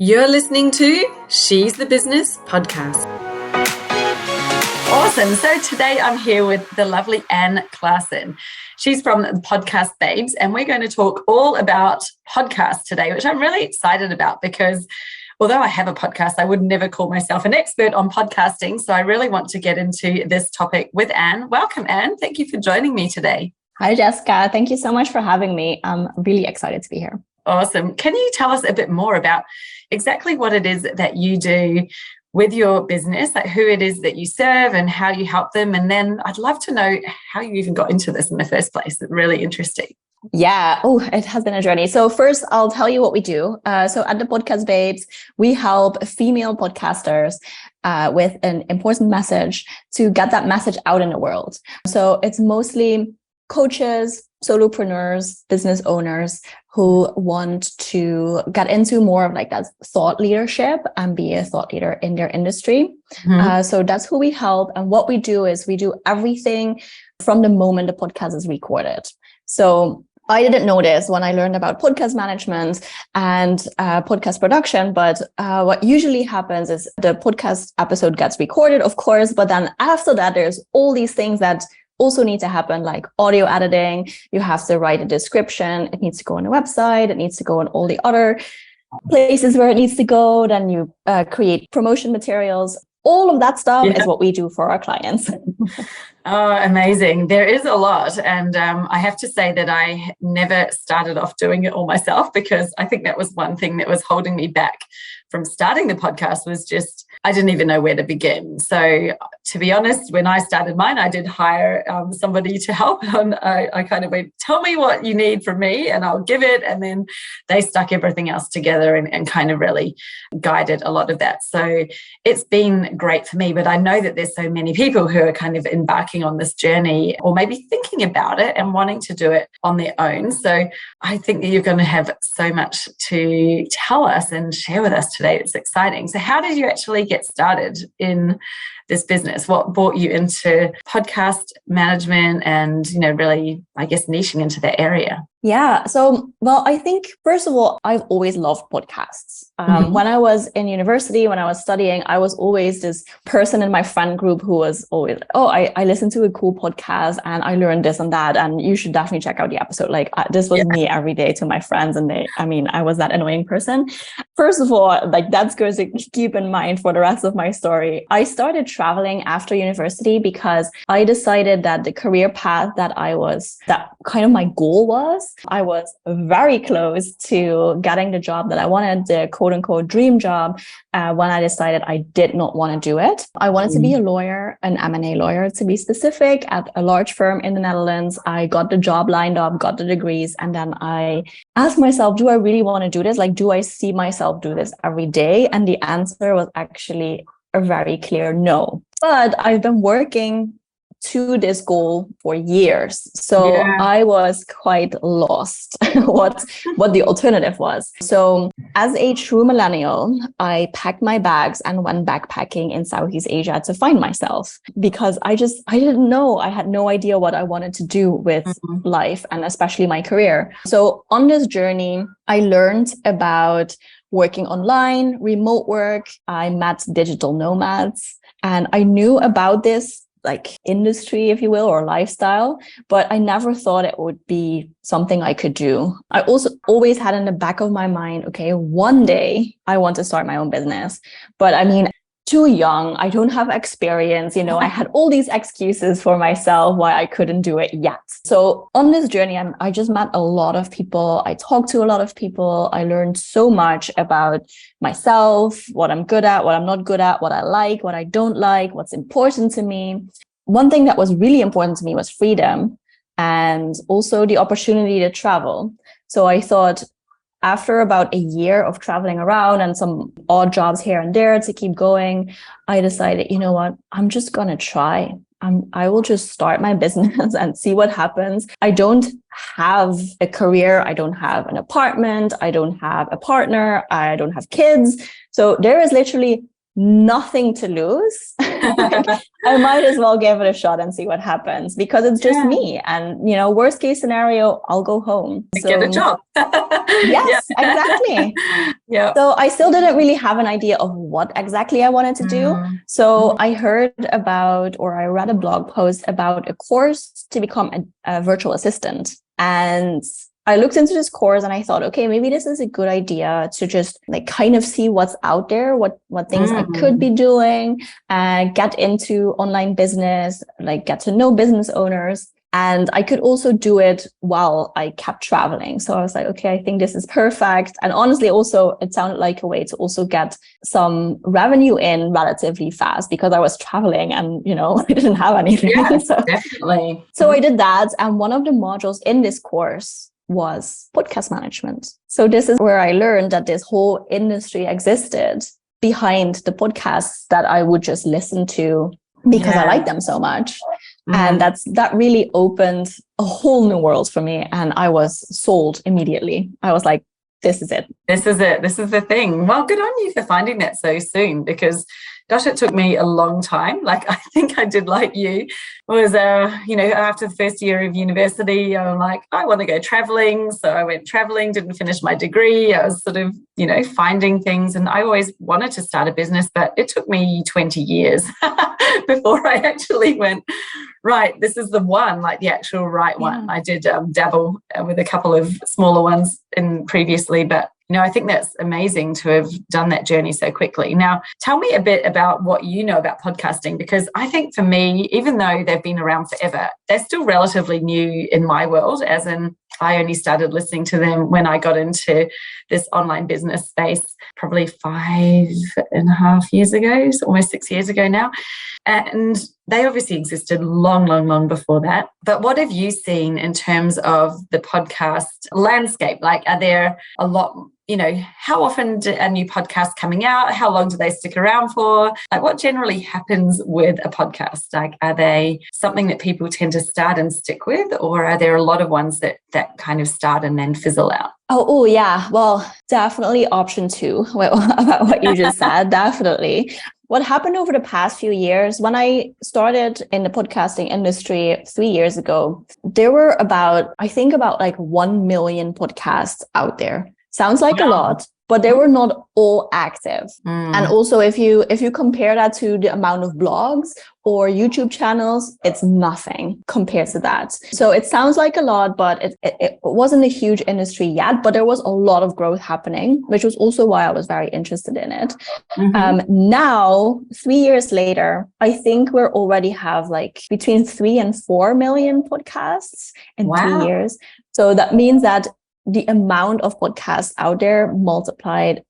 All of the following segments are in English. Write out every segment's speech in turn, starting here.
You're listening to She's the Business podcast. Awesome. So today I'm here with the lovely Anne Claessen. She's from the Podcast Babes, and we're going to talk all about podcasts today, which I'm really excited about because although I have a podcast, I would never call myself an expert on podcasting. So I really want to get into this topic with Anne. Welcome, Anne. Thank you for joining me today. Hi, Jessica. Thank you so much for having me. I'm really excited to be here. Awesome. Can you tell us a bit more about exactly what it is that you do with your business, like who it is that you serve and how you help them? And then I'd love to know how you even got into this in the first place. It's really interesting. Yeah. Oh, it has been a journey. So first, I'll tell you what we do. So at the Podcast Babes, we help female podcasters with an important message to get that message out in the world. So it's mostly coaches, solopreneurs, business owners who want to get into more of like that thought leadership and be a thought leader in their industry. So that's who we help. And what we do is we do everything from the moment the podcast is recorded. So I didn't know this when I learned about podcast management and podcast production, but what usually happens is the podcast episode gets recorded, of course, but then after that, there's all these things that also need to happen, like audio editing. You have to write a description. It needs to go on the website. It needs to go on all the other places where it needs to go. Then you create promotion materials. All of that stuff is what we do for our clients. Oh, amazing. There is a lot. And I have to say that I never started off doing it all myself, because I think that was one thing that was holding me back from starting the podcast, was just, I didn't even know where to begin. So to be honest, when I started mine, I did hire somebody to help. And I kind of went, tell me what you need from me and I'll give it. And then they stuck everything else together and kind of really guided a lot of that. So it's been great for me, but I know that there's so many people who are kind of embarking on this journey, or maybe thinking about it and wanting to do it on their own. So I think that you're going to have so much to tell us and share with us today. It's exciting. So how did you actually get started in this business? What brought you into podcast management and, really, I guess, niching into that area? Yeah. So, well, I think, first of all, I've always loved podcasts. When I was in university, when I was studying, I was always this person in my friend group who was always, I listened to a cool podcast and I learned this and that, and you should definitely check out the episode. Like this was me every day to my friends, and I was that annoying person. First of all, like that's good to keep in mind for the rest of my story. I started traveling after university because I decided that the career path that kind of my goal was, I was very close to getting the job that I wanted, the quote unquote dream job, when I decided I did not want to do it. I wanted to be a lawyer, an M&A lawyer to be specific, at a large firm in the Netherlands. I got the job lined up, got the degrees, and then I asked myself, do I really want to do this? Like, do I see myself do this every day? And the answer was actually a very clear no. But I've been working to this goal for years. So I was quite lost what the alternative was. So as a true millennial, I packed my bags and went backpacking in Southeast Asia to find myself, because I didn't know. I had no idea what I wanted to do with life, and especially my career. So on this journey, I learned about working online, remote work. I met digital nomads, and I knew about this like industry, if you will, or lifestyle, but I never thought it would be something I could do. I also always had in the back of my mind, okay, one day I want to start my own business. But too young, I don't have experience, I had all these excuses for myself why I couldn't do it yet. So on this journey, I just met a lot of people. I talked to a lot of people. I learned so much about myself, what I'm good at, what I'm not good at, what I like, what I don't like, what's important to me. One thing that was really important to me was freedom, and also the opportunity to travel. So I thought, after about a year of traveling around and some odd jobs here and there to keep going, I decided, you know what, I'm just going to try. I will just start my business and see what happens. I don't have a career. I don't have an apartment. I don't have a partner. I don't have kids. So there is literally nothing to lose. Like, I might as well give it a shot and see what happens, because it's just me. And, worst case scenario, I'll go home. Get a job. Yes, exactly. Yeah. So I still didn't really have an idea of what exactly I wanted to do. So I heard about, or I read a blog post about a course to become a virtual assistant. And I looked into this course and I thought, okay, maybe this is a good idea to just like kind of see what's out there, what things I could be doing, get into online business, like get to know business owners. And I could also do it while I kept traveling. So I was like, okay, I think this is perfect. And honestly, also, it sounded like a way to also get some revenue in relatively fast, because I was traveling and, I didn't have anything. Yeah, definitely. So I did that. And one of the modules in this course was podcast management. So this is where I learned that this whole industry existed behind the podcasts that I would just listen to because I like them so much. And that really opened a whole new world for me. And I was sold immediately. I was like, this is it. This is it. This is the thing. Well, good on you for finding that so soon, because gosh, it took me a long time. Like, I think I did like you. Was, after the first year of university, I'm like, I want to go traveling. So I went traveling, didn't finish my degree. I was sort of, finding things. And I always wanted to start a business, but it took me 20 years before I actually went, right, this is the one, like the actual right one. I did dabble with a couple of smaller ones previously, but I think that's amazing to have done that journey so quickly. Now, tell me a bit about what you know about podcasting, because I think for me, even though they've been around forever, they're still relatively new in my world, as in I only started listening to them when I got into this online business space, probably 5.5 years ago, so almost 6 years ago now. And they obviously existed long, long, long before that. But what have you seen in terms of the podcast landscape? Like, are there a lot, how often are new podcasts coming out? How long do they stick around for? Like, what generally happens with a podcast? Like, are they something that people tend to start and stick with? Or are there a lot of ones that kind of start and then fizzle out? Oh, yeah. Well, definitely option 2 about what you just said. Definitely. What happened over the past few years, when I started in the podcasting industry 3 years ago, there were about like 1 million podcasts out there. Sounds like a lot, but they were not all active. And also, if you compare that to the amount of blogs or YouTube channels, it's nothing compared to that. So it sounds like a lot, but it wasn't a huge industry yet, but there was a lot of growth happening, which was also why I was very interested in it. Now, 3 years later, I think we already have like between 3 and 4 million podcasts in 3 years. So that means that the amount of podcasts out there multiplied,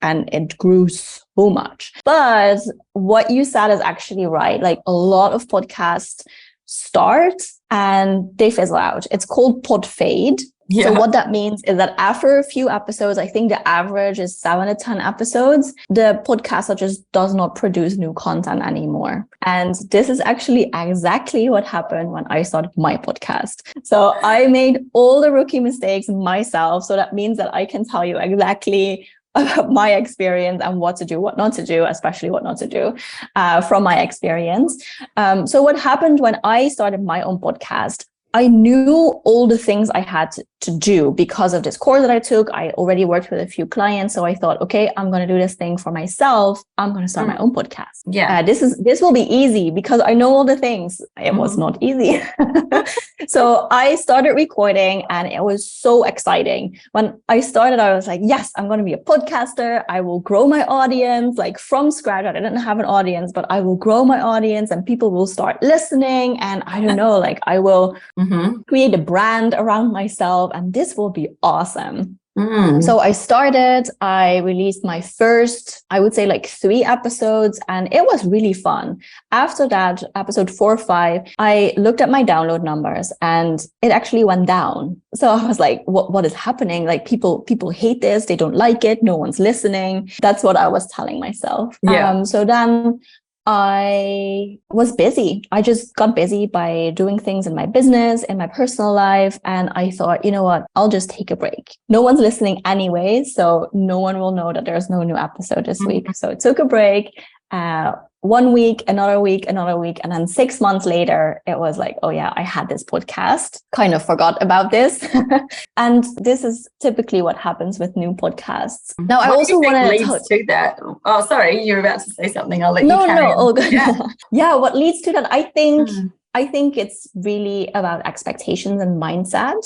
and it grew so much. But what you said is actually right. Like, a lot of podcasts start and they fizzle out. It's called pod fade. Yeah. So what that means is that after a few episodes, I think the average is 7 to 10 episodes, the podcaster just does not produce new content anymore. And this is actually exactly what happened when I started my podcast. So I made all the rookie mistakes myself. So that means that I can tell you exactly about my experience and what to do, what not to do, especially what not to do from my experience. So what happened when I started my own podcast, I knew all the things I had to do because of this course that I took. I already worked with a few clients. So I thought, okay, I'm going to do this thing for myself. I'm going to start my own podcast. Yeah. This will be easy because I know all the things. It was not easy. So I started recording and it was so exciting. When I started, I was like, yes, I'm going to be a podcaster. I will grow my audience like from scratch. I didn't have an audience, but I will grow my audience and people will start listening. And I don't know, like I will create a brand around myself and this will be awesome. So I released my first, I would say like 3 episodes and it was really fun. After that, episode 4 or 5, I looked at my download numbers and it actually went down. So I was like, what is happening? Like people hate this. They don't like it. No one's listening. That's what I was telling myself. Yeah. So then I was busy. I just got busy by doing things in my business, in my personal life. And I thought, you know what, I'll just take a break. No one's listening anyway, so no one will know that there's no new episode this week. So I took a break. 1 week, another week, another week. And then 6 months later, it was like, oh yeah, I had this podcast, kind of forgot about this. And this is typically what happens with new podcasts. Now, I also want to leads to that. Oh, sorry, you're about to say something. I'll let you carry on. Oh, good. Yeah, what leads to that? I think it's really about expectations and mindset.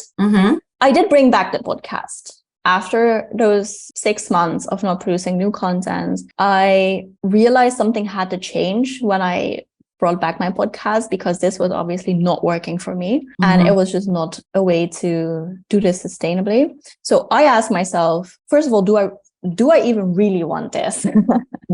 I did bring back the podcast. After those 6 months of not producing new content, I realized something had to change when I brought back my podcast, because this was obviously not working for me. And it was just not a way to do this sustainably. So I asked myself, first of all, do I even really want this?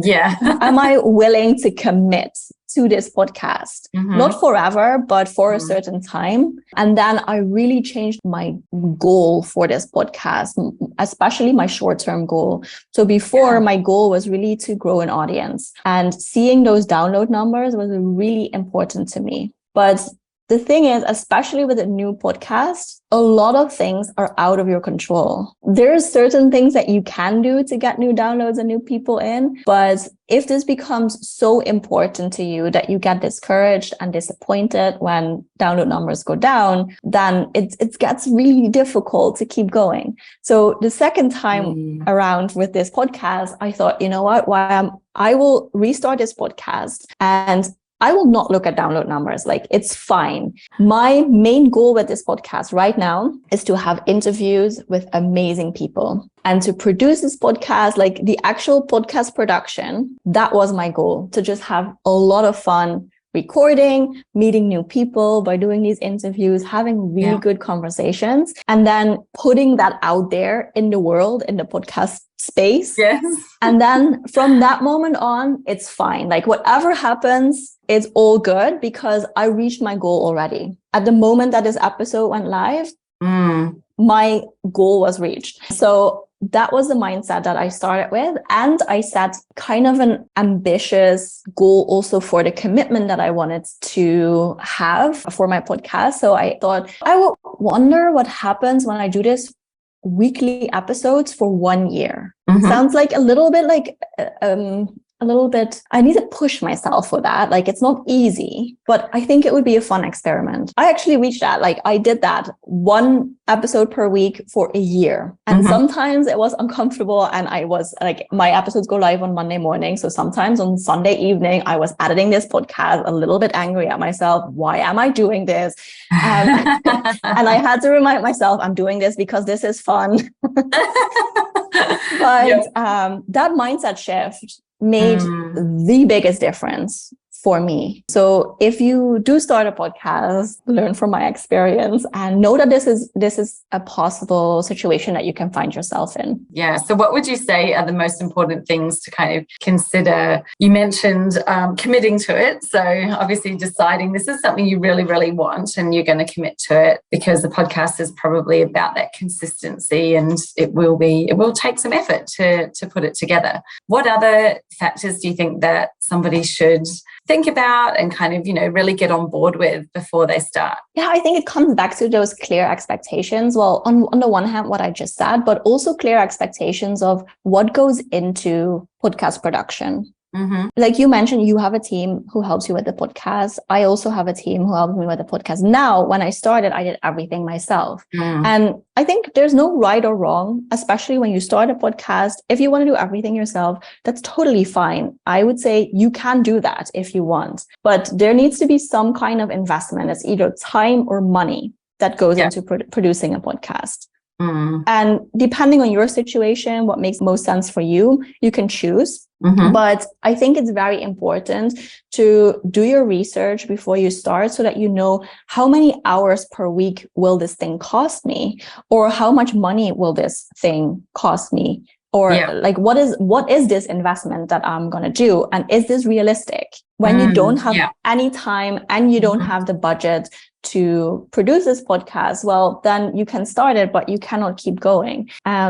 Yeah. Am I willing to commit to this podcast? Not forever, but for a certain time. And then I really changed my goal for this podcast, especially my short-term goal. So before, my goal was really to grow an audience, and seeing those download numbers was really important to me. But the thing is, especially with a new podcast, a lot of things are out of your control. There's certain things that you can do to get new downloads and new people in. But if this becomes so important to you that you get discouraged and disappointed when download numbers go down, then it gets really difficult to keep going. So the second time around with this podcast, I thought, you know what, I will restart this podcast, and I will not look at download numbers. Like, it's fine. My main goal with this podcast right now is to have interviews with amazing people, and to produce this podcast, like the actual podcast production. That was my goal, to just have a lot of fun recording, meeting new people by doing these interviews, having really good conversations, and then putting that out there in the world, in the podcast space. Yes. And then from that moment on, it's fine. Like, whatever happens, it's all good, because I reached my goal already. At the moment that this episode went live, my goal was reached. So that was the mindset that I started with. And I set kind of an ambitious goal also for the commitment that I wanted to have for my podcast. So I thought, I will wonder what happens when I do this weekly episodes for 1 year. Sounds like a little bit like I need to push myself for that. Like, it's not easy, but I think it would be a fun experiment. I actually reached that. Like, I did that 1 episode per week for a year. And sometimes it was uncomfortable, and I was like, my episodes go live on Monday morning. So sometimes on Sunday evening, I was editing this podcast a little bit angry at myself. Why am I doing this? And I had to remind myself, I'm doing this because this is fun. But that mindset shift made the biggest difference for me. So if you do start a podcast, learn from my experience and know that this is a possible situation that you can find yourself in. Yeah. So what would you say are the most important things to kind of consider? You mentioned committing to it. So obviously deciding this is something you really, really want and you're going to commit to it, because the podcast is probably about that consistency, and it will take some effort to put it together. What other factors do you think that somebody should think about and kind of, really get on board with before they start? Yeah, I think it comes back to those clear expectations. Well, on the one hand, what I just said, but also clear expectations of what goes into podcast production. Like you mentioned, you have a team who helps you with the podcast. I also have a team who helps me with the podcast. Now, when I started, I did everything myself. And I think there's no right or wrong, especially when you start a podcast. If you want to do everything yourself, that's totally fine. I would say you can do that if you want, but there needs to be some kind of investment. It's either time or money that goes into producing a podcast. And depending on your situation, what makes most sense for you, you can choose. But I think it's very important to do your research before you start, so that you know how many hours per week will this thing cost me, or how much money will this thing cost me, or like what is this investment that I'm going to do, and is this realistic? When you don't have yeah. any time and you don't have the budget to produce this podcast, well, then you can start it, but you cannot keep going.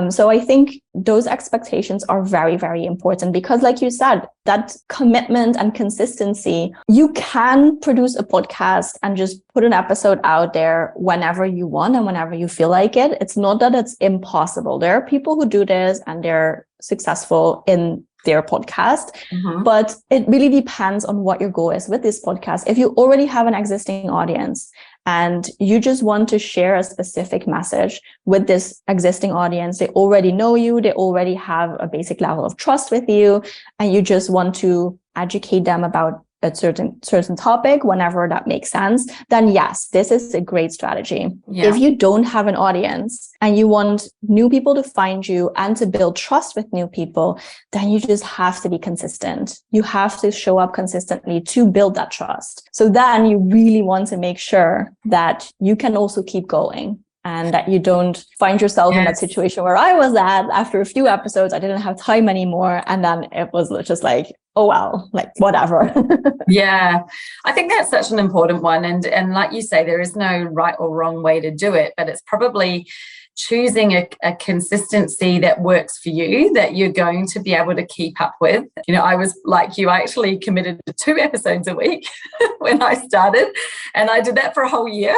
So I think those expectations are very, very important because, like you said, that commitment and consistency, you can produce a podcast and just put an episode out there whenever you want and whenever you feel like it. It's not that it's impossible. There are people who do this and they're successful in their podcast, but it really depends on what your goal is with this podcast. If you already have an existing audience and you just want to share a specific message with this existing audience, they already know you, they already have a basic level of trust with you, and you just want to educate them about a certain topic whenever that makes sense, then yes, this is a great strategy. Yeah. If you don't have an audience and you want new people to find you and to build trust with new people, then you just have to be consistent. You have to show up consistently to build that trust. So then you really want to make sure that you can also keep going and that you don't find yourself in that situation where I was at. After a few episodes, I didn't have time anymore. And then it was just like, oh, well, like whatever. Yeah, I think that's such an important one. And like you say, there is no right or wrong way to do it, but it's probably choosing a consistency that works for you, that you're going to be able to keep up with. You know, I was like you, I actually committed to 2 episodes a week when I started, and I did that for a whole year.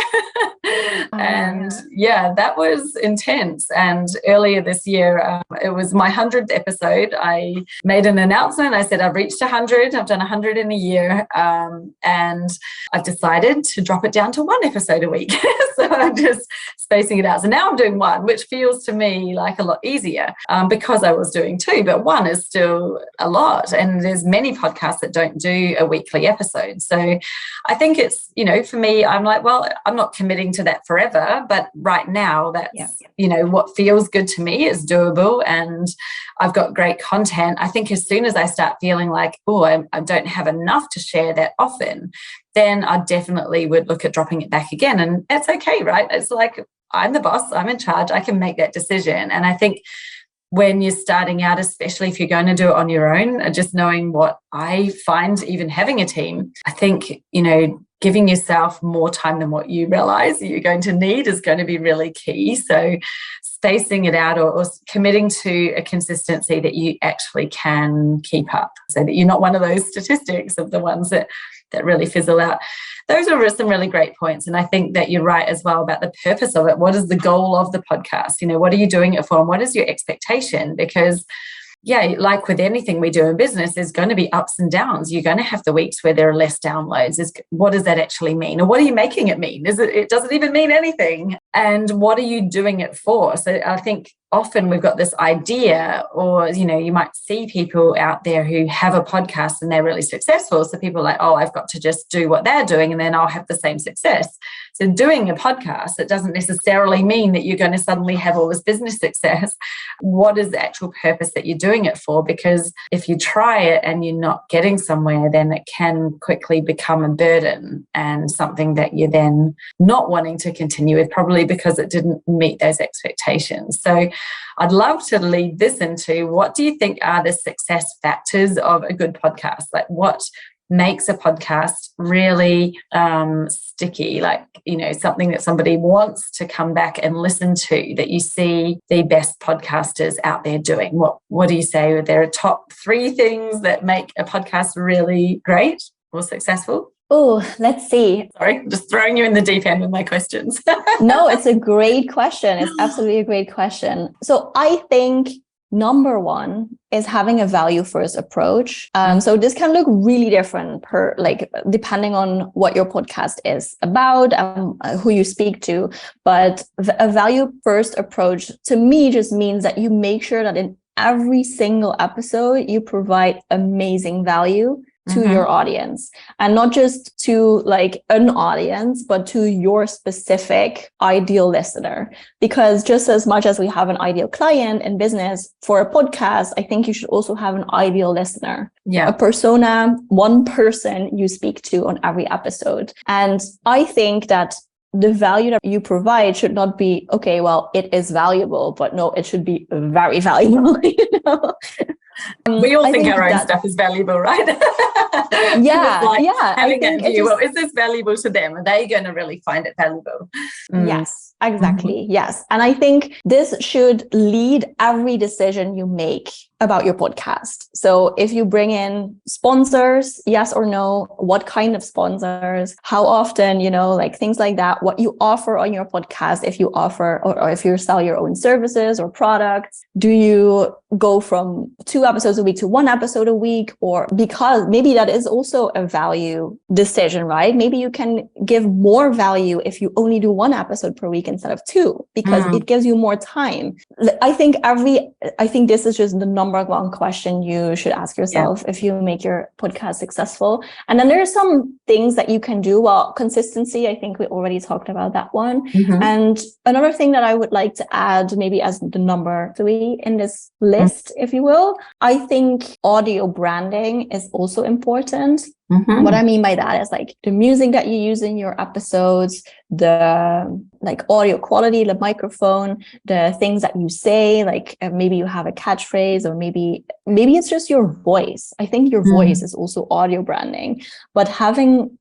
And yeah, that was intense. And earlier this year, it was my 100th episode. I made an announcement. I said, I've reached 100. I've done 100 in a year. And I've decided to drop it down to 1 episode a week. So I'm just spacing it out. So now I'm doing 1, which feels to me like a lot easier because I was doing 2, but 1 is still a lot. And there's many podcasts that don't do a weekly episode. So I think it's, you know, for me, I'm like, well, I'm not committing to that forever, but right now that's, you know, what feels good to me is doable and I've got great content. I think as soon as I start feeling like, oh, I don't have enough to share that often, then I definitely would look at dropping it back again. And that's okay, right? It's like, I'm the boss, I'm in charge, I can make that decision. And I think when you're starting out, especially if you're going to do it on your own, just knowing what I find, even having a team, I think, you know, giving yourself more time than what you realize you're going to need is going to be really key. So spacing it out or committing to a consistency that you actually can keep up so that you're not one of those statistics of the ones that really fizzle out. Those are some really great points. And I think that you're right as well about the purpose of it. What is the goal of the podcast? You know, what are you doing it for? And what is your expectation? Because yeah, like with anything we do in business, there's going to be ups and downs. You're going to have the weeks where there are less downloads. What does that actually mean? Or what are you making it mean? It doesn't even mean anything. And what are you doing it for? So I think often we've got this idea, or, you know, you might see people out there who have a podcast and they're really successful. So people are like, oh, I've got to just do what they're doing and then I'll have the same success. So doing a podcast, it doesn't necessarily mean that you're going to suddenly have all this business success. What is the actual purpose that you're doing it for? Because if you try it and you're not getting somewhere, then it can quickly become a burden and something that you're then not wanting to continue with, probably because it didn't meet those expectations. So I'd love to lead this into, what do you think are the success factors of a good podcast? Like, what makes a podcast really sticky, like, you know, something that somebody wants to come back and listen to, that you see the best podcasters out there doing? What do you say? There are top 3 things that make a podcast really great or successful? Oh, let's see. Sorry, I'm just throwing you in the deep end with my questions. No, it's a great question. It's absolutely a great question. So I think number 1 is having a value first approach. So this can look really different depending on what your podcast is about, who you speak to. But a value first approach to me just means that you make sure that in every single episode, you provide amazing value to your audience, and not just to like an audience, but to your specific ideal listener. Because just as much as we have an ideal client in business for a podcast, I think you should also have an ideal listener, a persona, one person you speak to on every episode. And I think that the value that you provide should not be, okay, well, it is valuable, but no, it should be very valuable, you know? We all I think our own that, stuff is valuable, right? yeah, It's like yeah. having that view. Well, is this valuable to them? Are they going to really find it valuable? Yes, exactly. Yes. And I think this should lead every decision you make about your podcast. So if you bring in sponsors, yes or no, what kind of sponsors, how often, like things like that, what you offer on your podcast, if you offer or if you sell your own services or products, do you go from 2 episodes a week to 1 episode a week? Or because maybe that is also a value decision, right? Maybe you can give more value if you only do 1 episode per week instead of 2, because it gives you more time. I think this is just the number one question you should ask yourself if you make your podcast successful. And then there are some things that you can do. Well, consistency, I think we already talked about that one. And another thing that I would like to add, maybe as the number 3 in this list, if you will, I think audio branding is also important. What I mean by that is like the music that you use in your episodes, the like audio quality, the microphone, the things that you say, like maybe you have a catchphrase, or maybe it's just your voice. I think your voice is also audio branding, but having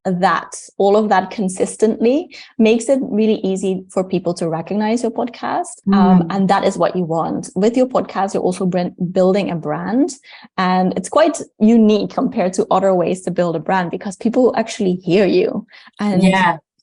all of that consistently makes it really easy for people to recognize your podcast. And that is what you want. With your podcast, you're also building a brand, and it's quite unique compared to other ways to build a brand, because people actually hear you. And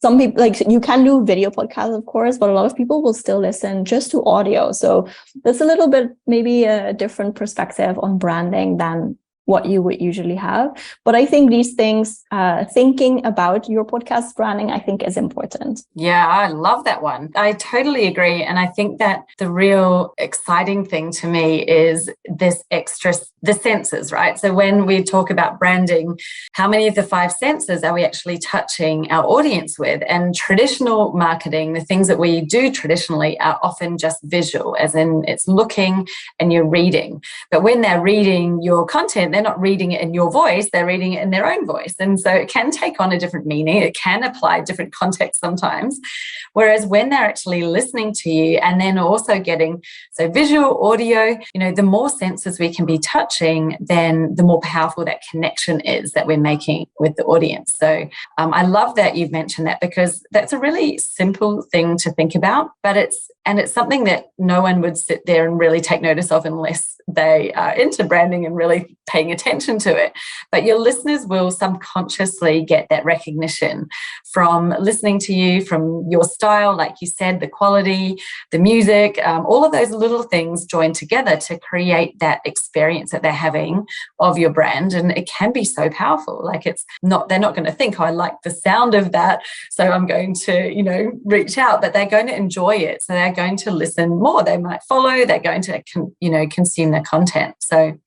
some people, like, you can do video podcasts, of course, but a lot of people will still listen just to audio. So that's a little bit maybe a different perspective on branding than what you would usually have. But I think these things, thinking about your podcast branding, I think is important. Yeah, I love that one. I totally agree. And I think that the real exciting thing to me is the senses, right? So when we talk about branding, how many of the 5 senses are we actually touching our audience with? And traditional marketing, the things that we do traditionally, are often just visual, as in it's looking and you're reading. But when they're reading your content, they're not reading it in your voice, they're reading it in their own voice. And so it can take on a different meaning. It can apply different context sometimes. Whereas when they're actually listening to you and then also getting, so visual, audio, the more senses we can be touching, then the more powerful that connection is that we're making with the audience. So I love that you've mentioned that, because that's a really simple thing to think about, but it's something that no one would sit there and really take notice of unless they are into branding and really paying attention to it. But your listeners will subconsciously get that recognition from listening to you, from your style, like you said, the quality, the music, all of those little things join together to create that experience that they're having of your brand. And it can be so powerful. Like, they're not going to think, oh, I like the sound of that, so I'm going to, reach out, but they're going to enjoy it. So they're going to listen more. They might follow, they're going to, consume the content. So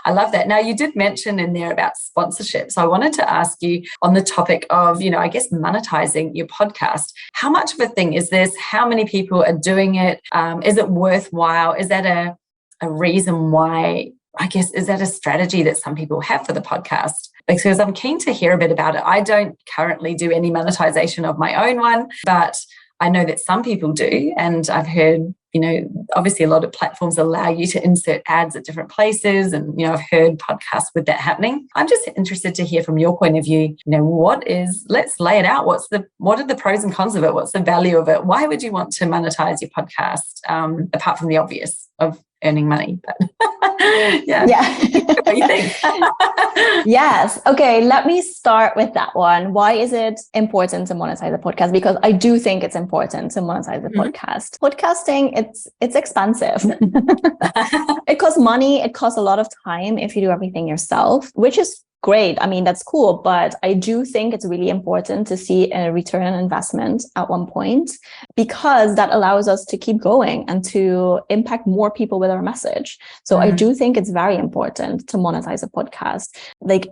I love that. Now, you did mention in there about sponsorship. So I wanted to ask you on the topic of, monetizing your podcast. How much of a thing is this? How many people are doing it? Is it worthwhile? Is that a reason why, is that a strategy that some people have for the podcast? Because I'm keen to hear a bit about it. I don't currently do any monetization of my own one, but I know that some people do. And I've heard, obviously a lot of platforms allow you to insert ads at different places. And, I've heard podcasts with that happening. I'm just interested to hear from your point of view, let's lay it out. What are the pros and cons of it? What's the value of it? Why would you want to monetize your podcast, apart from the obvious of earning money? But yeah. What do you think? Yes. Okay. Let me start with that one. Why is it important to monetize a podcast? Because I do think it's important to monetize a podcast. Podcasting, it's expensive. It costs money. It costs a lot of time if you do everything yourself, which is great. I mean, that's cool. But I do think it's really important to see a return on investment at one point, because that allows us to keep going and to impact more people with our message. So I do think it's very important to monetize a podcast. Like,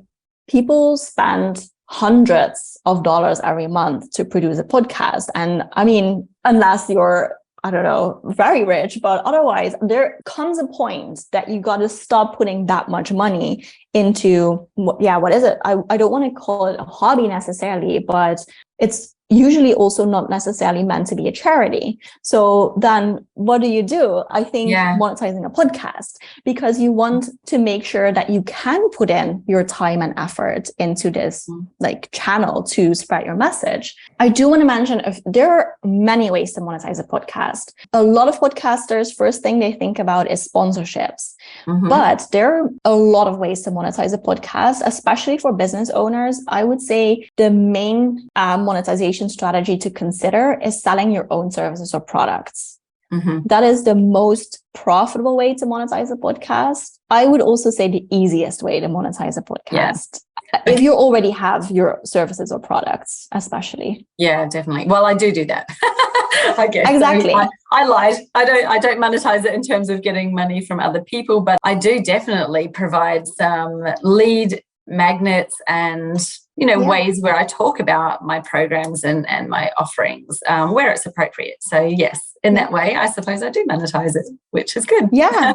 people spend hundreds of dollars every month to produce a podcast. And I mean, unless you're, I don't know, very rich, but otherwise there comes a point that you got to stop putting that much money into, what is it? I don't want to call it a hobby necessarily, but it's usually also not necessarily meant to be a charity. So then what do? I think monetizing a podcast, because you want to make sure that you can put in your time and effort into this like channel to spread your message. I do want to mention there are many ways to monetize a podcast. A lot of podcasters, first thing they think about is sponsorships. But there are a lot of ways to monetize a podcast, especially for business owners. I would say the main monetization strategy to consider is selling your own services or products. That is the most profitable way to monetize a podcast. I would also say the easiest way to monetize a podcast. If you already have your services or products, especially. Yeah, definitely. Well, I do that. I guess. Exactly. I lied. I don't monetize it in terms of getting money from other people, but I do definitely provide some lead magnets and, ways where I talk about my programs and my offerings where it's appropriate. So yes, in that way, I suppose I do monetize it, which is good. Yeah,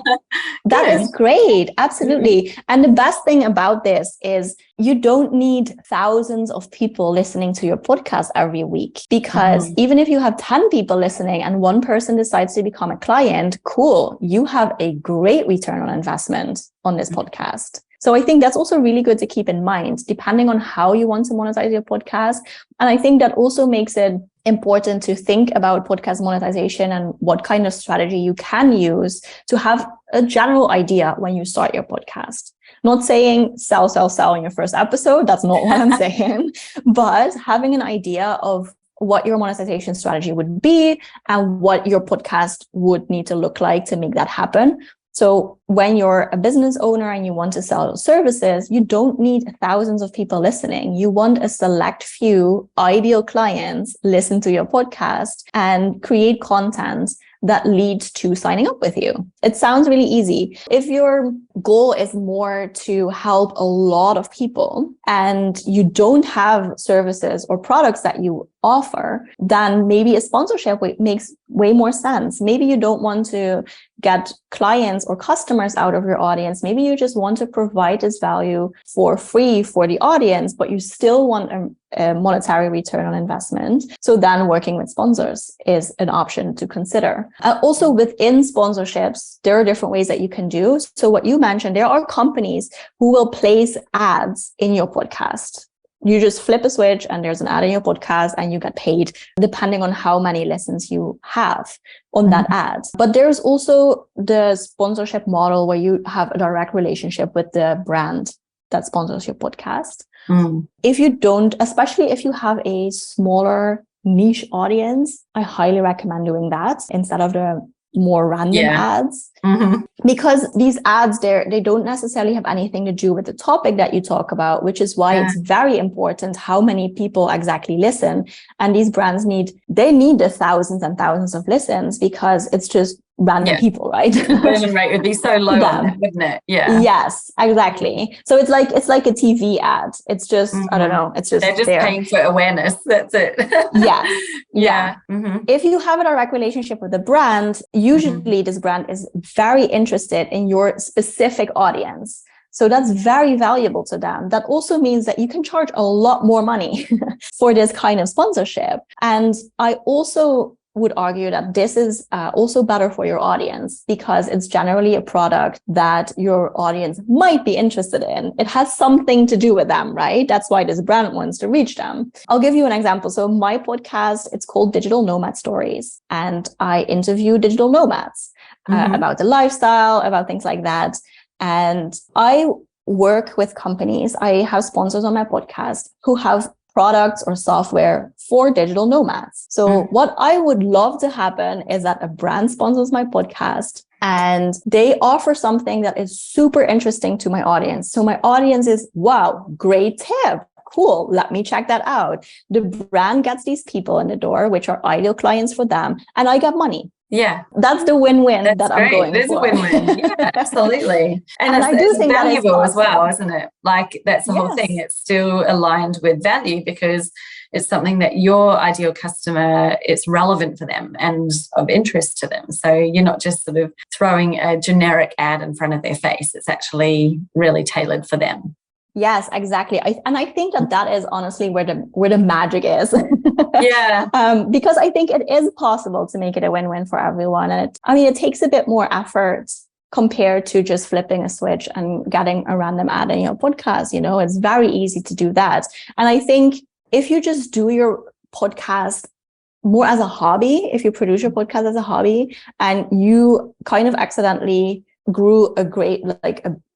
that is great. Absolutely. And the best thing about this is you don't need thousands of people listening to your podcast every week, because even if you have 10 people listening and one person decides to become a client, cool, you have a great return on investment on this podcast. So I think that's also really good to keep in mind, depending on how you want to monetize your podcast. And I think that also makes it important to think about podcast monetization and what kind of strategy you can use to have a general idea when you start your podcast. Not saying sell in your first episode. That's not what I'm saying, but having an idea of what your monetization strategy would be and what your podcast would need to look like to make that happen. So when you're a business owner and you want to sell services, you don't need thousands of people listening. You want a select few ideal clients listen to your podcast and create content that leads to signing up with you. It sounds really easy. If your goal is more to help a lot of people and you don't have services or products that you offer, then maybe a sponsorship makes way more sense. Maybe you don't want to get clients or customers out of your audience. Maybe you just want to provide this value for free for the audience, but you still want a monetary return on investment. So then working with sponsors is an option to consider. Also within sponsorships, there are different ways that you can do. So what you mentioned, there are companies who will place ads in your podcast. You just flip a switch and there's an ad in your podcast and you get paid depending on how many listens you have on that ad. But there's also the sponsorship model where you have a direct relationship with the brand that sponsors your podcast. If you don't, especially if you have a smaller niche audience, I highly recommend doing that instead of the more random ads. Because these ads, they don't necessarily have anything to do with the topic that you talk about, which is why it's very important how many people exactly listen. And these brands need the thousands and thousands of listens because it's just random people, right? The conversion rate would be so low on that, wouldn't it? Yeah. Yes, exactly. So it's like a TV ad. It's just, I don't know. It's just they're just paying for awareness. That's it. Yeah. If you have a direct relationship with a brand, usually this brand is very interested in your specific audience. So that's very valuable to them. That also means that you can charge a lot more money for this kind of sponsorship. And I also would argue that this is also better for your audience because it's generally a product that your audience might be interested in. It has something to do with them, right? That's why this brand wants to reach them. I'll give you an example. So my podcast, it's called Digital Nomad Stories, and I interview digital nomads about the lifestyle, about things like that. And I work with companies. I have sponsors on my podcast who have products or software for digital nomads. So what I would love to happen is that a brand sponsors my podcast and they offer something that is super interesting to my audience. So my audience is, wow, great tip. Cool. Let me check that out. The brand gets these people in the door, which are ideal clients for them. And I get money. Yeah. That's the win-win that I'm going for. It is a win-win. Yeah, absolutely. And I do think that is valuable as well, isn't it? Like that's the whole thing. It's still aligned with value because it's something that your ideal customer, it's relevant for them and of interest to them. So you're not just sort of throwing a generic ad in front of their face. It's actually really tailored for them. Yes, exactly. I think that is honestly where the magic is. Yeah. Because I think it is possible to make it a win-win for everyone. And it takes a bit more effort compared to just flipping a switch and getting a random ad in your podcast. It's very easy to do that. And I think if you just do your podcast more as a hobby, if you produce your podcast as a hobby and you kind of accidentally grew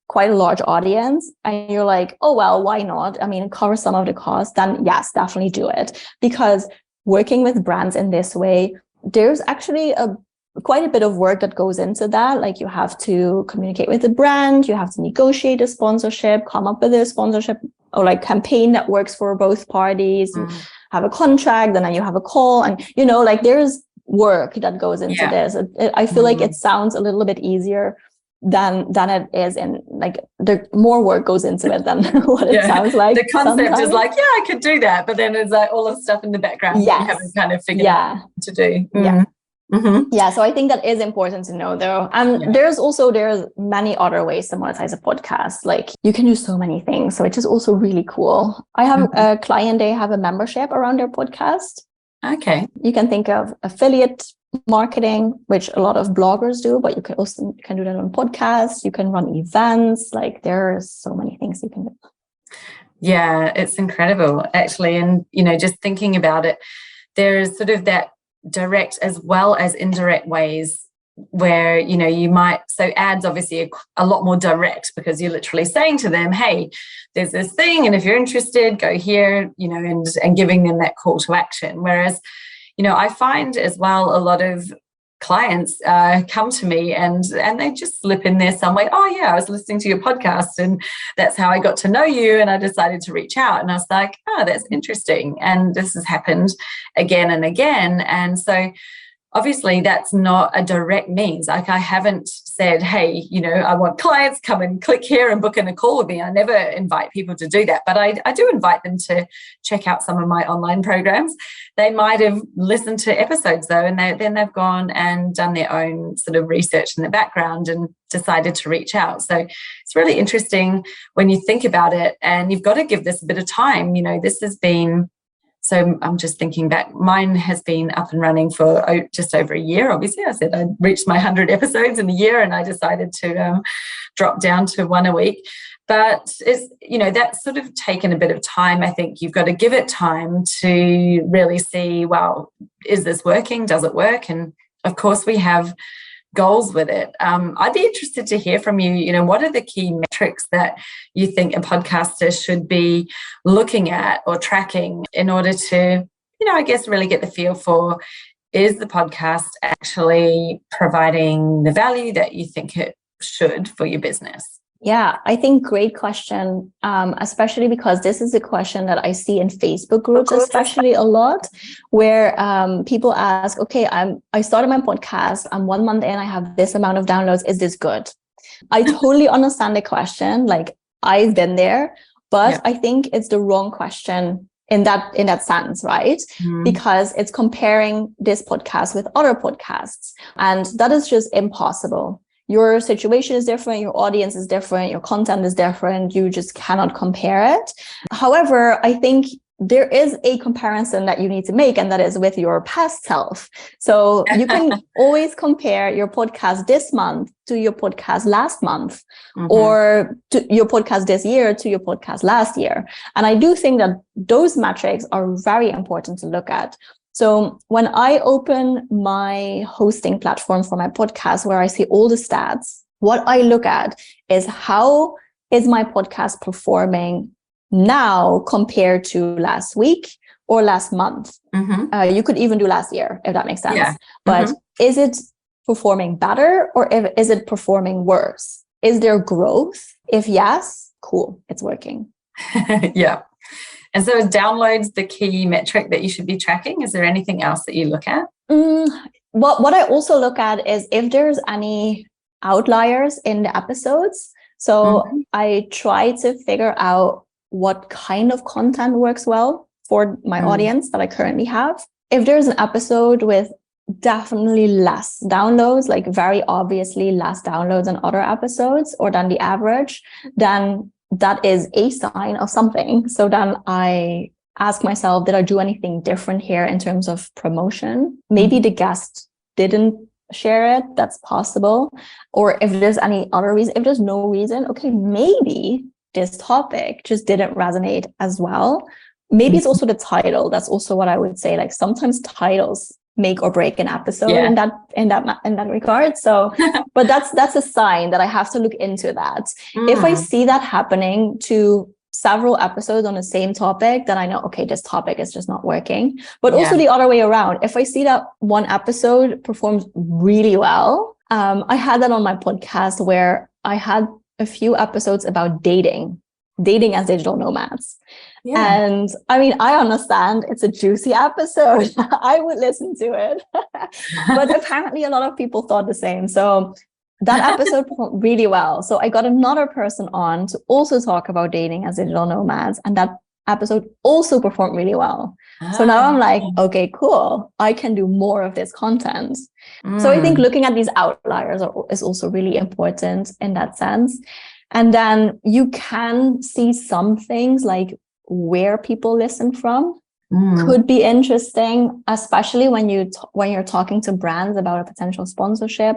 quite a large audience and you're like, oh, well, why not? Cover some of the costs, then yes, definitely do it. Because working with brands in this way, there's actually quite a bit of work that goes into that. Like you have to communicate with the brand, you have to negotiate a sponsorship, come up with a sponsorship or like campaign that works for both parties, have a contract, and then you have a call. And, there's work that goes into this. I feel like it sounds a little bit easier than it is, and like the more work goes into it than what it sounds like. The concept sometimes is like, yeah, I could do that, but then it's like all the stuff in the background that you haven't kind of figured out what to do. Yeah, so I think that is important to know, though. And there's many other ways to monetize a podcast. Like you can do so many things, so which is also really cool. I have a client, they have a membership around their podcast. Okay. You can think of affiliate marketing, which a lot of bloggers do, but you can do that on podcasts. You can run events. Like there's so many things you can do. Yeah, it's incredible, actually. And, just thinking about it, there's sort of that direct as well as indirect ways where, you might, so ads obviously are a lot more direct because you're literally saying to them, hey, there's this thing, and if you're interested, go here, and giving them that call to action. Whereas, I find as well a lot of clients come to me and they just slip in there some way. Oh yeah, I was listening to your podcast and that's how I got to know you, and I decided to reach out. And I was like, oh, that's interesting. And this has happened again and again. And so obviously that's not a direct means. Like I haven't said, hey, I want clients, come and click here and book in a call with me. I never invite people to do that, but I do invite them to check out some of my online programs. They might have listened to episodes though, and then they've gone and done their own sort of research in the background and decided to reach out. So it's really interesting when you think about it, and you've got to give this a bit of time. This has been, so I'm just thinking back, mine has been up and running for just over a year. Obviously, I said I reached my 100 episodes in a year, and I decided to drop down to one a week. But it's, that's sort of taken a bit of time. I think you've got to give it time to really see, well, is this working? Does it work? And of course, we have goals with it. I'd be interested to hear from you. What are the key metrics that you think a podcaster should be looking at or tracking in order to, I guess, really get the feel for, is the podcast actually providing the value that you think it should for your business? Yeah, I think great question, especially because this is a question that I see in Facebook groups, especially a lot, where people ask, okay, I started my podcast, I'm 1 month in, I have this amount of downloads, is this good? I totally understand the question, like I've been there, but I think it's the wrong question in that sense, right? Because it's comparing this podcast with other podcasts, and that is just impossible. Your situation is different, your audience is different, your content is different. You just cannot compare it. However, I think there is a comparison that you need to make, and that is with your past self. So you can always compare your podcast this month to your podcast last month, or to your podcast this year to your podcast last year. And I do think that those metrics are very important to look at. So when I open my hosting platform for my podcast, where I see all the stats, what I look at is how is my podcast performing now compared to last week or last month. You could even do last year, if that makes sense. But is it performing better, or is it performing worse? Is there growth? If yes, cool, it's working. Yeah. And so is downloads the key metric that you should be tracking? Is there anything else that you look at? What I also look at is if there's any outliers in the episodes. So I try to figure out what kind of content works well for my audience that I currently have. If there's an episode with definitely less downloads, like very obviously less downloads than other episodes or than the average, then that is a sign of something. So then I ask myself, did I do anything different here in terms of promotion? Maybe the guest didn't share it. That's possible. Or if there's any other reason, if there's no reason, okay, maybe this topic just didn't resonate as well. Maybe it's also the title. That's also what I would say. Like sometimes titles make or break an episode in that regard. So, but that's a sign that I have to look into that. If I see that happening to several episodes on the same topic, then I know, okay, this topic is just not working. But also the other way around. If I see that one episode performs really well, I had that on my podcast where I had a few episodes about dating as digital nomads. Yeah. And I mean, I understand it's a juicy episode. I would listen to it. But apparently a lot of people thought the same. So that episode performed really well. So I got another person on to also talk about dating as digital nomads. And that episode also performed really well. So now I'm like, okay, cool. I can do more of this content. So I think looking at these outliers is also really important in that sense. And then you can see some things like where people listen from could be interesting, especially when you're talking to brands about a potential sponsorship.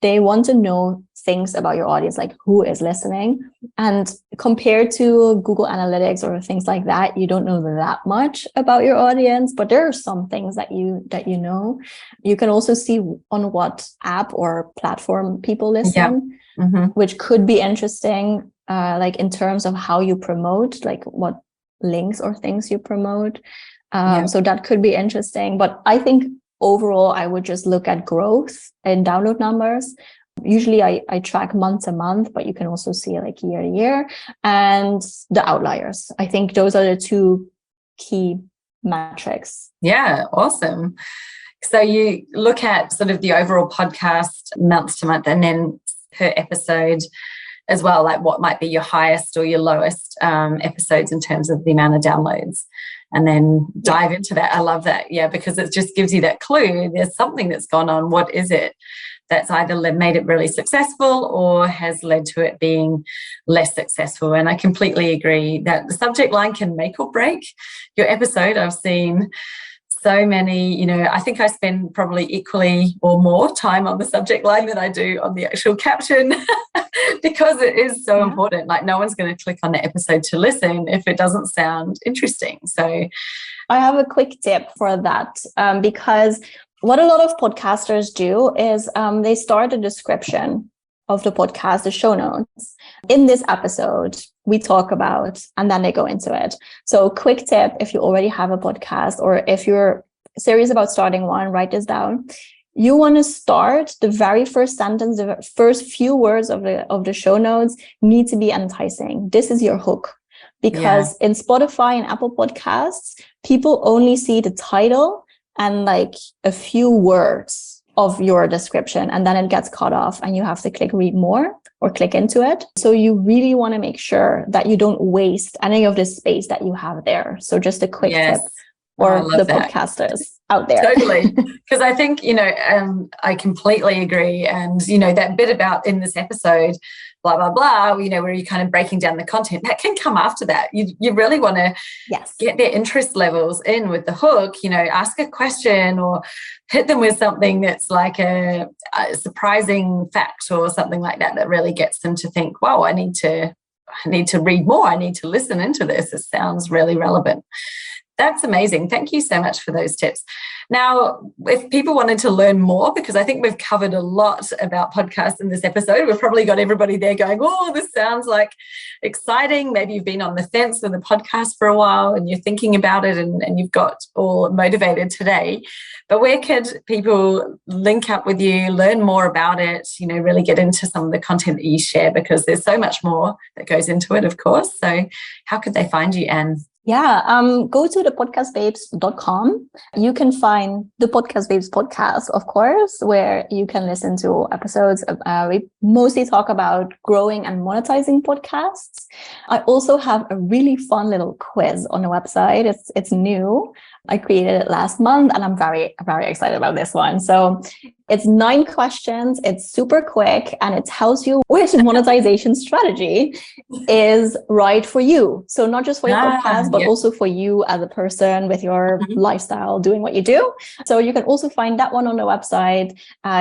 They want to know things about your audience, like who is listening. And compared to Google Analytics or things like that, you don't know that much about your audience, but there are some things that you know. You can also see on what app or platform people listen, which could be interesting, like in terms of how you promote, like what links or things you promote. So that could be interesting. But I think overall, I would just look at growth and download numbers. Usually I track month to month, but you can also see like year to year, and the outliers. I think those are the two key metrics. Yeah, awesome. So you look at sort of the overall podcast month to month, and then per episode as well, like what might be your highest or your lowest episodes in terms of the amount of downloads. And then dive into that. I love that. Yeah, because it just gives you that clue. There's something that's gone on. What is it that's either made it really successful or has led to it being less successful? And I completely agree that the subject line can make or break your episode. I've seen so many, I think I spend probably equally or more time on the subject line than I do on the actual caption because it is so important. Like no one's going to click on the episode to listen if it doesn't sound interesting. So I have a quick tip for that because what a lot of podcasters do is they start a description of the podcast, the show notes. In this episode, we talk about, and then they go into it. So quick tip, if you already have a podcast or if you're serious about starting one, write this down. You want to start the very first sentence, the first few words of the show notes need to be enticing. This is your hook. Because in Spotify and Apple Podcasts, people only see the title and like a few words of your description, and then it gets cut off and you have to click read more or click into it. So you really want to make sure that you don't waste any of the space that you have there. So just a quick tip for the podcasters out there. Totally. Because I think, I completely agree. And, that bit about in this episode, blah, blah, blah, where you're kind of breaking down the content, that can come after that. You really want to get their interest levels in with the hook, ask a question or hit them with something that's like a surprising fact or something like that really gets them to think, wow, I need to read more. I need to listen into this. It sounds really relevant. That's amazing. Thank you so much for those tips. Now, if people wanted to learn more, because I think we've covered a lot about podcasts in this episode, we've probably got everybody there going, oh, this sounds like exciting. Maybe you've been on the fence with the podcast for a while and you're thinking about it and you've got all motivated today. But where could people link up with you, learn more about it, really get into some of the content that you share? Because there's so much more that goes into it, of course. So how could they find you, Anne? Yeah, go to thepodcastbabes.com. You can find the Podcast Babes podcast, of course, where you can listen to episodes. We mostly talk about growing and monetizing podcasts. I also have a really fun little quiz on the website. It's new. I created it last month and I'm very, very excited about this one. So It's 9 questions. It's super quick, and it tells you which monetization strategy is right for you. So not just for your podcast, but also for you as a person with your lifestyle, doing what you do. So you can also find that one on the website.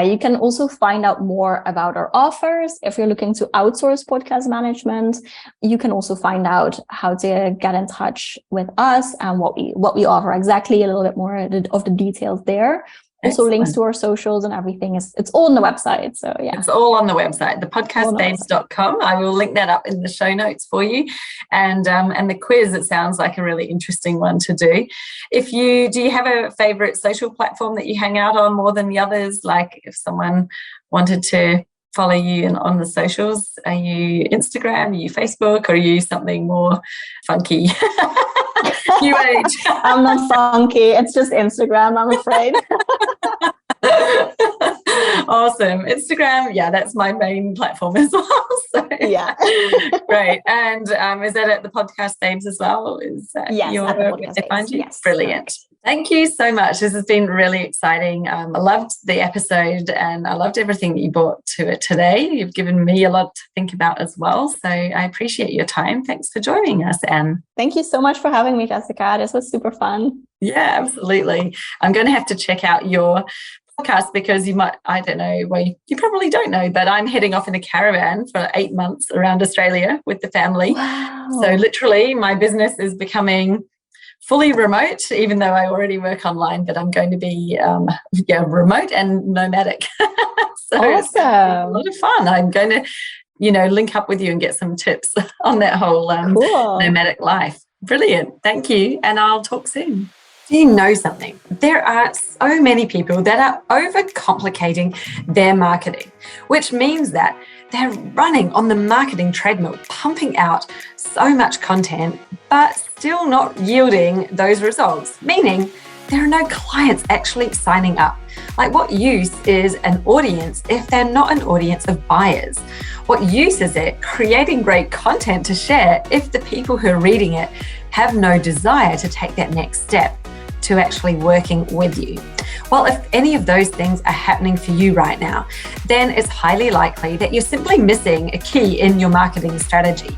You can also find out more about our offers. If you're looking to outsource podcast management, you can also find out how to get in touch with us and what we offer exactly, a little bit more of the details there. Also, Excellent. links to our socials and everything. It's all on the website. So yeah. It's all on the website, thepodcastbabes.com. I will link that up in the show notes for you. And the quiz, it sounds like a really interesting one to do. Do you have a favorite social platform that you hang out on more than the others? Like if someone wanted to follow you on the socials, are you Instagram, are you Facebook, or are you something more funky? New age. I'm not funky. It's just Instagram, I'm afraid. Awesome. Instagram, yeah, that's my main platform as well. So, yeah. Great. And is that at the Podcast Babes as well? Is that yes, your at the Podcast to find Babes. you? Yes. Brilliant. Thank you so much. This has been really exciting. I loved the episode and I loved everything that you brought to it today. You've given me a lot to think about as well. So I appreciate your time. Thanks for joining us, Anne. Thank you so much for having me, Jessica. This was super fun. Yeah, absolutely. I'm going to have to check out your podcast because you might, I don't know, well, you probably don't know, but I'm heading off in a caravan for 8 months around Australia with the family. Wow. So literally my business is becoming fully remote, even though I already work online, but I'm going to be remote and nomadic. So awesome. It's a lot of fun. I'm going to, link up with you and get some tips on that whole nomadic life. Brilliant. Thank you. And I'll talk soon. Do you know something? There are so many people that are overcomplicating their marketing, which means that they're running on the marketing treadmill, pumping out so much content, but still not yielding those results, meaning there are no clients actually signing up. Like, what use is an audience if they're not an audience of buyers? What use is it creating great content to share if the people who are reading it have no desire to take that next step to actually working with you? Well, if any of those things are happening for you right now, then it's highly likely that you're simply missing a key in your marketing strategy.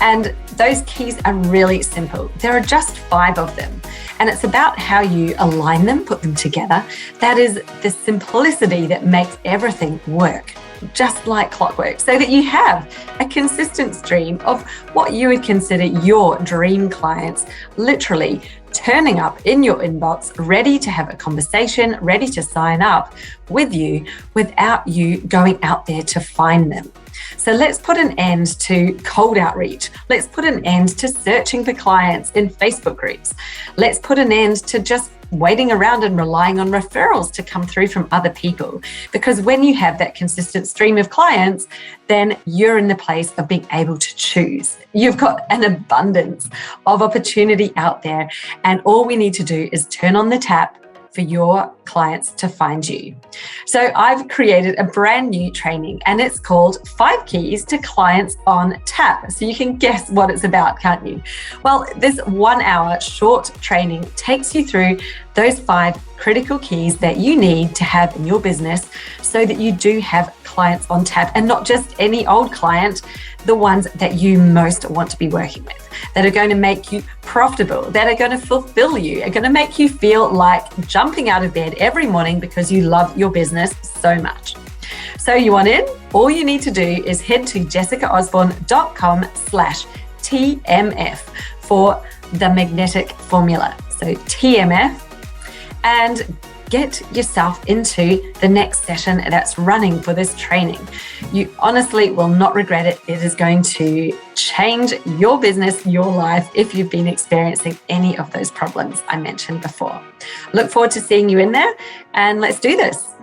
And those keys are really simple. There are just 5 of them. And it's about how you align them, put them together. That is the simplicity that makes everything work, just like clockwork, so that you have a consistent stream of what you would consider your dream clients, literally turning up in your inbox, ready to have a conversation, ready to sign up with you without you going out there to find them. So let's put an end to cold outreach. Let's put an end to searching for clients in Facebook groups. Let's put an end to just waiting around and relying on referrals to come through from other people. Because when you have that consistent stream of clients, then you're in the place of being able to choose. You've got an abundance of opportunity out there, and all we need to do is turn on the tap for your clients to find you. So I've created a brand new training, and it's called 5 Keys to Clients on Tap. So you can guess what it's about, can't you? Well, this 1-hour short training takes you through those 5 critical keys that you need to have in your business so that you do have clients on tap, and not just any old client, the ones that you most want to be working with, that are going to make you profitable, that are going to fulfill you, are going to make you feel like jumping out of bed every morning because you love your business so much. So you want in? All you need to do is head to jessicaosborne.com/TMF for the magnetic formula. So TMF, and get yourself into the next session that's running for this training. You honestly will not regret it. It is going to change your business, your life, if you've been experiencing any of those problems I mentioned before. Look forward to seeing you in there, and let's do this.